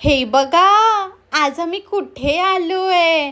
हे बघा, आज आम्ही कुठे आलोय.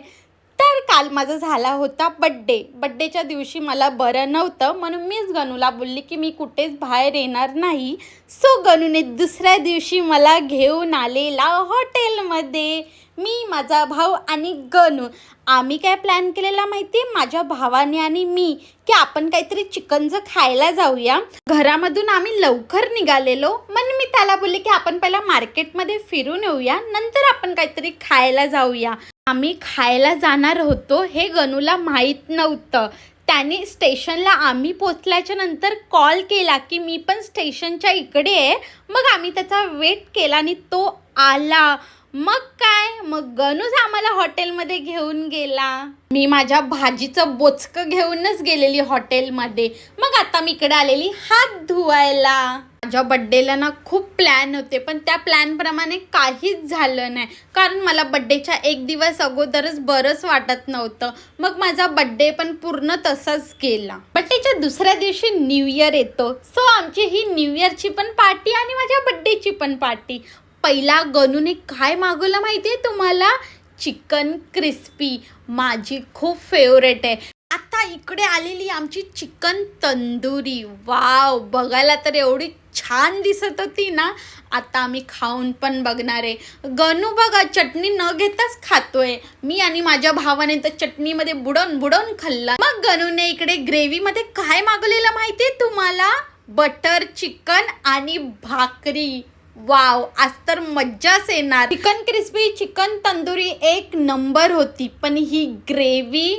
तर काल माझा झाला होता बड्डेच्या दिवशी मला बरं नव्हतं, म्हणून मीच गणूला बोलली की मी कुठेच बाहेर येणार नाही. सो गणूने दुसऱ्या दिवशी मला घेऊन आलेला हॉटेलमध्ये. मी, माझा भाऊ आणि गणू. आम्ही काय प्लॅन केलेला माहिती आहे, माझ्या भावाने आणि मी, की आपण काहीतरी चिकनचं खायला जाऊया. घरामधून आम्ही लवकर निघालेलो, म्हणून मी त्याला बोलले की आपण पहिला मार्केटमध्ये फिरून येऊया, नंतर आपण काहीतरी खायला जाऊया. आम्ही खायला जाणार होतो हे गणूला माहीत नव्हतं. त्याने स्टेशनला आम्ही पोचल्याच्या नंतर कॉल केला की मी पण स्टेशनच्या इकडे आहे. मग आम्ही त्याचा वेट केला आणि तो आला. मग गणूच आम्हाला हॉटेलमध्ये घेऊन गेला. मी माझ्या भाजीचं बोचकं घेऊनच गेलेली हॉटेलमध्ये. मग आता मी इकडे आलेली हात धुवायला. माझ्या बड्डेला ना खूप प्लॅन होते, पण त्या प्लॅनप्रमाणे काहीच झालं नाही, कारण मला बड्डेच्या एक दिवस अगोदरच बरंच वाटत नव्हतं. मग माझा बड्डे पण पूर्ण तसाच गेला. बड्डेच्या दुसऱ्या दिवशी न्यू इयर येतो. सो आमची ही न्यू इयरची पण पार्टी आणि माझ्या बड्डेची पण पार्टी. पहिला गणूने काय मागवलं माहिती आहे तुम्हाला? Chicken crispy. माझी खूप फेवरेट आहे. आता इकडे आलेली आमची चिकन तंदुरी. वाव, बघायला तर एवढी छान दिसत होती ना. आता आम्ही खाऊन पण बघणार आहे. गणू बघा चटणी न घेताच खातोय. मी आणि माझ्या भावाने तर चटणीमध्ये बुडवून खाल्ला. मग गणूने इकडे ग्रेव्हीमध्ये काय मागवलेलं माहिती आहे तुम्हाला? बटर चिकन आणि भाकरी. वाव, आज तर मज्जाच येणार. चिकन क्रिस्पी, चिकन तंदुरी एक नंबर होती, पण ही ग्रेव्ही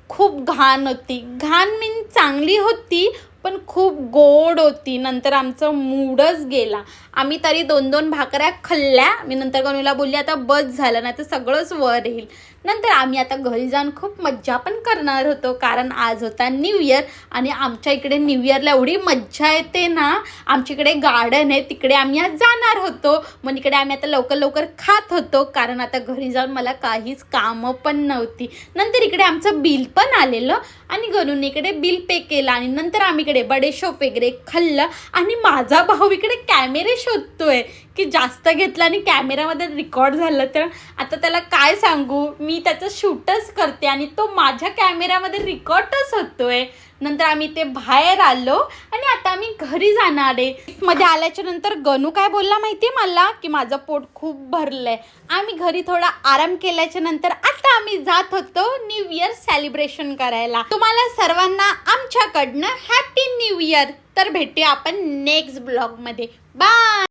खूप घाण होती. घाण मीन चांगली होती, पण खूप गोड होती. नंतर आमचं मूडच गेला. आम्ही तरी 2-2 भाकऱ्या खाल्ल्या. मी नंतर गणूला बोलली आता बस झालं, नाही तर सगळंच वर येईल. नंतर आम्ही आता घरी जाऊन खूप मज्जा पण करणार होतो, कारण आज होता न्यू इयर. आणि आमच्या इकडे न्यू इयरला एवढी मज्जा येते ना. आमच्याकडे गार्डन आहे, तिकडे आम्ही आज जाणार होतो. मग इकडे आम्ही आता लवकर खात होतो, कारण आता घरी जाऊन मला काहीच कामं पण नव्हती. नंतर इकडे आमचं बिल पण आलेलं आणि गणूने इकडे बिल पे केलं. आणि नंतर आम्ही इकडे बडेशोप वगैरे खाल्लं. आणि माझा भाऊ इकडे कॅमेरे शोधतोय की जास्त घेतला आणि कॅमेरामध्ये रेकॉर्ड झालं. तर आता त्याला काय सांगू, मी त्याचं शूटच करते आणि तो माझ्या कॅमेरामध्ये रेकॉर्डच होतोय. नंतर आम्ही ते बाहेर आलो आणि आता आम्ही घरी जाणार आहे. मध्ये आल्याच्या नंतर गणू काय बोलला माहिती आहे मला, की माझं पोट खूप भरलंय. आम्ही घरी थोडा आराम केल्याच्या नंतर आता आम्ही जात होतो न्यू इयर सेलिब्रेशन करायला. तुम्हाला सर्वांना आमच्याकडनं हॅपी न्यू इयर. तर भेटूया आपण नेक्स्ट ब्लॉगमध्ये. बाय.